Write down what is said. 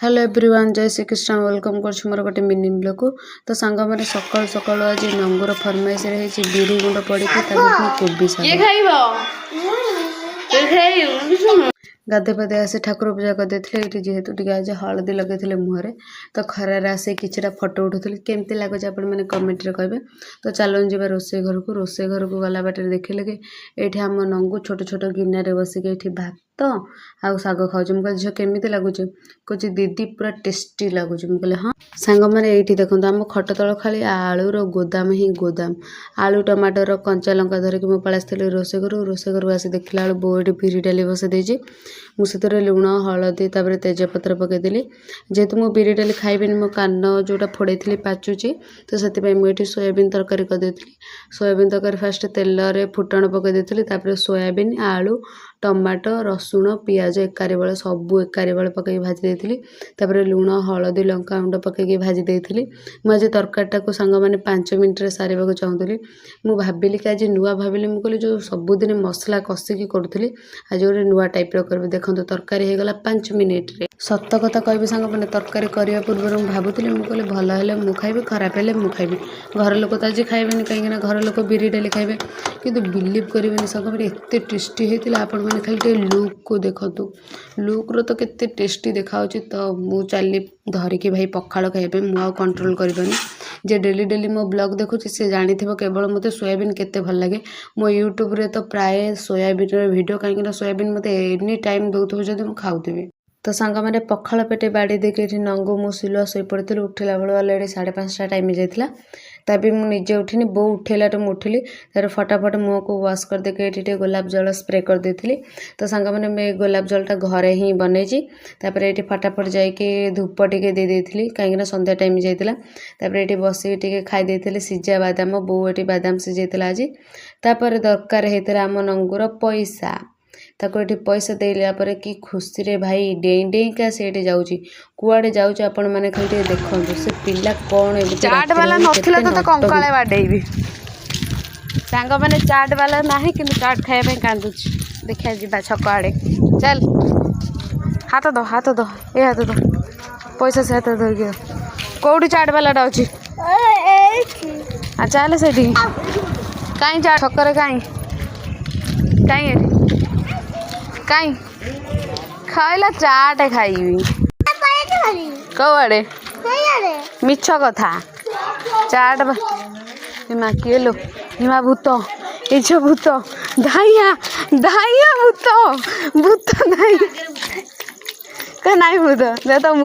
hello everyone जय Shri Krishna welcome कर मोर गोटे मिनी ब्लॉग को तो सांग मैंने सकाल सकाल आज नंगूर फरमाइश रही बिरी गुंड पड़ी कोबी गाधे पाधे आसी ठाकुर पूजा करदे जेहेतु आज हलदी लगे मुहर तो खरार आसे किछटा फोटो उठुली केमती लगुच आप कमेंट कहे तो चलन जी रोसे घर को गला बाटे देखिले कि ये आम नंगू छोट छोट गिनारे बसिक ये भात आउ शाग खाऊ मुझे झील केमी लगुच कहे दीदी पूरा टेस्टी लगुच मुझे हाँ सांग मैंने ये देखो आम खट तल खाली आलूर गोदाम ही गोदाम आलू टमाटर कंचा लंका धरिकी मुझे पलि रोसे घर आसी देखला बेलू बो ये बिरी डाली बसई देती मुझे लुण हलदी तापर तेजपत्र पकईदेली जेहेतु मु बिरी डाली खाइबी मो कान जोटा फोड़े पाचुची तो से मुझे सोयाबीन तरकारी करदे सोयाबीन तरकारी फास्ट तेल फुटण पकईदेली सोयाबीन आलू टमाटो रसुण पियाज एकारी बेले सबू एकारी बेले पकई भाजी देती लुण हलदी लंका गुंड पकईकी भाजी देती मुझे तरकारीटा को सांग मैंने 5 मिनट सारे चाहूली मुझे भाविली कि आज नुआ भाविली मुझे जो सबुदिन मसला कषिकी करूली आज गोटे नुआ टाइप कर देखो तरकारी हो गला 5 मिनिट रे सत कथा कहबी सांग मैंने तरकारी करने पूर्व भावुली मुझे भल है मुझे खाइबी खराब है मुझे खाइबी घर लोक तो आज खाइबेनि कहीं घर लोक बिरी डाली खाइबे किंतु बिलीव करेंगे सांग मैंने एत टेस्टी होता आपण मैंने खाली लुक को देखु लुक रो तो केते टेस्टी देखा तो मुझे चली धरिकी भाई पखाड़ खाइबे मुझे कंट्रोल करनी जे डेली डेली मो ब्लॉग देखुची से जानी केवल मते सोयाबीन केते भल लगे मो यूट्यूब रे तो प्राय सोयाबीन वीडियो कहीं सोयाबीन मते एनी टाइम दौथबो जदि मु खाउथिबी तो सांग मैंने पखाड़ पेटे बाड़ी देके नंगू मु सिलुआ शोई पड़ी उठला बेलू अलरेडी 5:30 टाइम जाइला तभी मुझे निजे उठिनी बो उठेला तो उठिली तार फटाफट मुँह को वाश कर देके ये गोलाप जल स्प्रे कर देती तो सांग मैंने गोलाप जलटा घरे ही बनईची ये फटाफट जाकि धूप टे दे देती कहीं संध्या टाइम जाइला ये बसिक खाई देती सिझा बादाम बो ये बादाम सिझाइला आज तापर दरकार होता आम नंगूर पैसा ताको ये पैसा देला कि खुशी रे भाई डेई डेईका से जाऊँगी कुआड़े जाऊँ आपण मैंने खाली देखो से पिला कौन चाट वाला नथिला तो कंकाळे बाडेबी सांग मैंने चाट वाला नाही कि चाट खाइबा कांदुची देखिया जीवा छक आड़े चल हाथ दो ए हाथ दो पैसा से हाथ धर कौटी चाट वाला अच्छी चल से कहीं चाट छकर कहीं कहीं खाइला चाट खाइबी कौड़े मिछ कथा चाट हिमा किए लो हिमा भूत ये जो भूत धाइया धाइया भूत भूत नहीं भूत तो